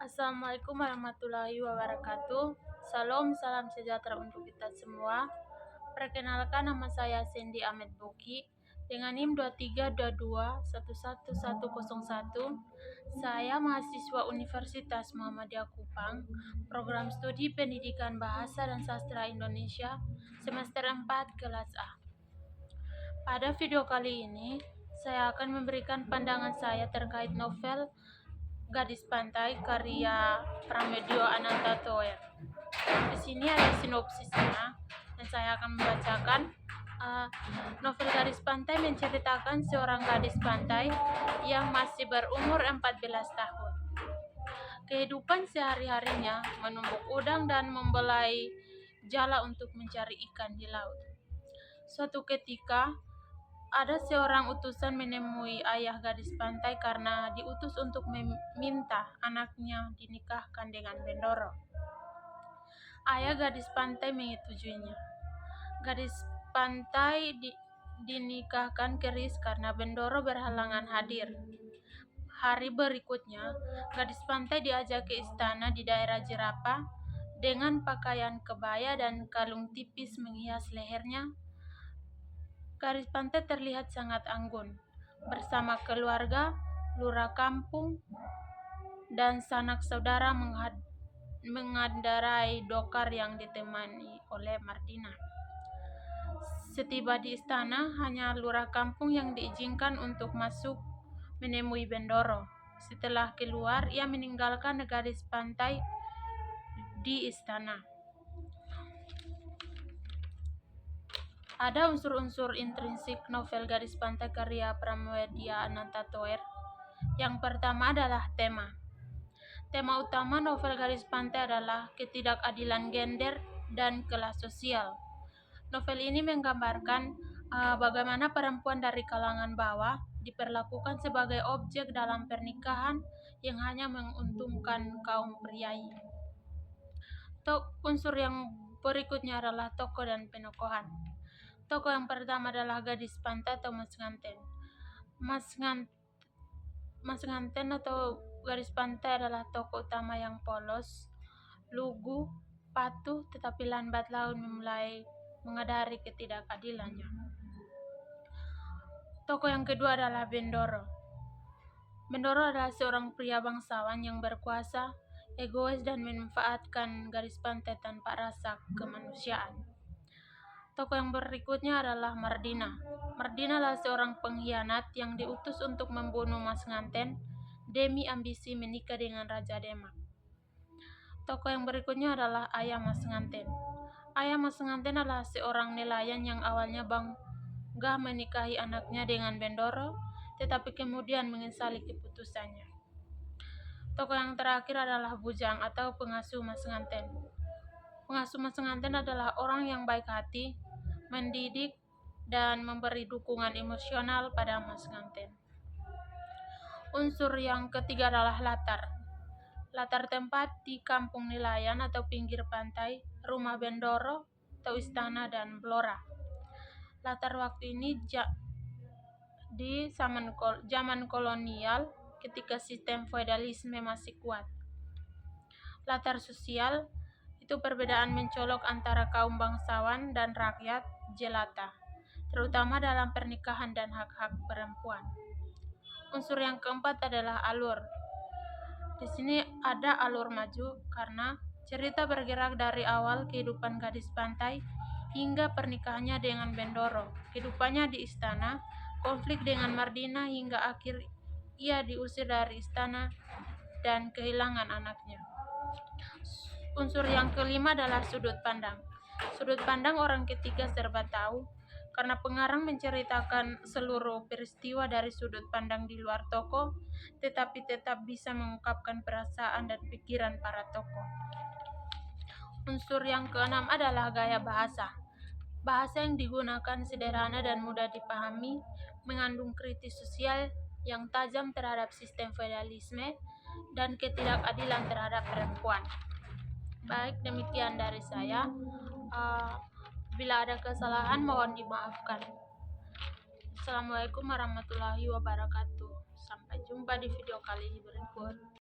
Assalamualaikum warahmatullahi wabarakatuh. Salam sejahtera untuk kita semua. Perkenalkan, nama saya Cindy Ahmed Boki dengan NIM 2322111101. Saya mahasiswa Universitas Muhammadiyah Kupang, program studi Pendidikan Bahasa dan Sastra Indonesia, semester 4 kelas A. Pada video kali ini, saya akan memberikan pandangan saya terkait novel Gadis Pantai karya Pramedia Ananta Toer. Di sini ada sinopsisnya dan saya akan membacakan. Novel Gadis Pantai menceritakan seorang gadis pantai yang masih berumur 14 tahun. Kehidupan sehari-harinya menumbuk udang dan membelai jala untuk mencari ikan di laut. Suatu ketika, ada seorang utusan menemui ayah gadis pantai karena diutus untuk meminta anaknya dinikahkan dengan Bendoro. Ayah gadis pantai menyetujuinya. Gadis pantai dinikahkan keris karena Bendoro berhalangan hadir. Hari berikutnya, gadis pantai diajak ke istana di daerah Jerapah dengan pakaian kebaya dan kalung tipis menghias lehernya. Gadis pantai terlihat sangat anggun. Bersama keluarga, lurah kampung, dan sanak saudara mengendarai dokar yang ditemani oleh Mardina. Setiba di istana, hanya lurah kampung yang diizinkan untuk masuk menemui Bendoro. Setelah keluar, ia meninggalkan gadis pantai di istana. Ada unsur-unsur intrinsik novel Gadis Pantai karya Pramedia Ananta Toer. Yang pertama adalah tema. Tema utama novel Gadis Pantai adalah ketidakadilan gender dan kelas sosial. Novel ini menggambarkan bagaimana perempuan dari kalangan bawah diperlakukan sebagai objek dalam pernikahan yang hanya menguntungkan kaum priai. Unsur yang berikutnya adalah tokoh dan penokohan. Tokoh yang pertama adalah gadis pantai atau mas nganten. Mas nganten atau gadis pantai adalah tokoh utama yang polos, lugu, patuh, tetapi lambat laun memulai menyadari ketidakadilannya. Tokoh yang kedua adalah Bendoro. Bendoro adalah seorang pria bangsawan yang berkuasa, egois, dan memanfaatkan gadis pantai tanpa rasa kemanusiaan. Tokoh yang berikutnya adalah Mardina. Mardina adalah seorang pengkhianat yang diutus untuk membunuh Mas Nganten demi ambisi menikah dengan Raja Demak. Tokoh yang berikutnya adalah ayah Mas Nganten. Ayah Mas Nganten adalah seorang nelayan yang awalnya bangga menikahi anaknya dengan Bendoro, tetapi kemudian menyesali keputusannya. Tokoh yang terakhir adalah Bujang atau pengasuh Mas Nganten. Pengasuh Mas Nganten adalah orang yang baik hati, mendidik, dan memberi dukungan emosional pada Mas Nganten. Unsur yang ketiga adalah latar. Latar tempat di kampung nelayan atau pinggir pantai, rumah Bendoro atau istana dan Blora. Latar waktu ini di zaman kolonial ketika sistem feodalisme masih kuat. Latar sosial itu perbedaan mencolok antara kaum bangsawan dan rakyat jelata, terutama dalam pernikahan dan hak-hak perempuan. Unsur yang keempat adalah alur. Di sini ada alur maju karena cerita bergerak dari awal kehidupan gadis pantai hingga pernikahannya dengan Bendoro, kehidupannya di istana, konflik dengan Mardina hingga akhir ia diusir dari istana dan kehilangan anaknya. Unsur yang kelima adalah sudut pandang. Sudut pandang orang ketiga serba tahu, karena pengarang menceritakan seluruh peristiwa dari sudut pandang di luar tokoh, tetapi tetap bisa mengungkapkan perasaan dan pikiran para tokoh. Unsur yang keenam adalah gaya bahasa. Bahasa yang digunakan sederhana dan mudah dipahami, mengandung kritis sosial yang tajam terhadap sistem feodalisme dan ketidakadilan terhadap perempuan. Baik, demikian dari saya. Bila ada kesalahan mohon dimaafkan. Assalamualaikum warahmatullahi wabarakatuh. Sampai jumpa di video kali berikut.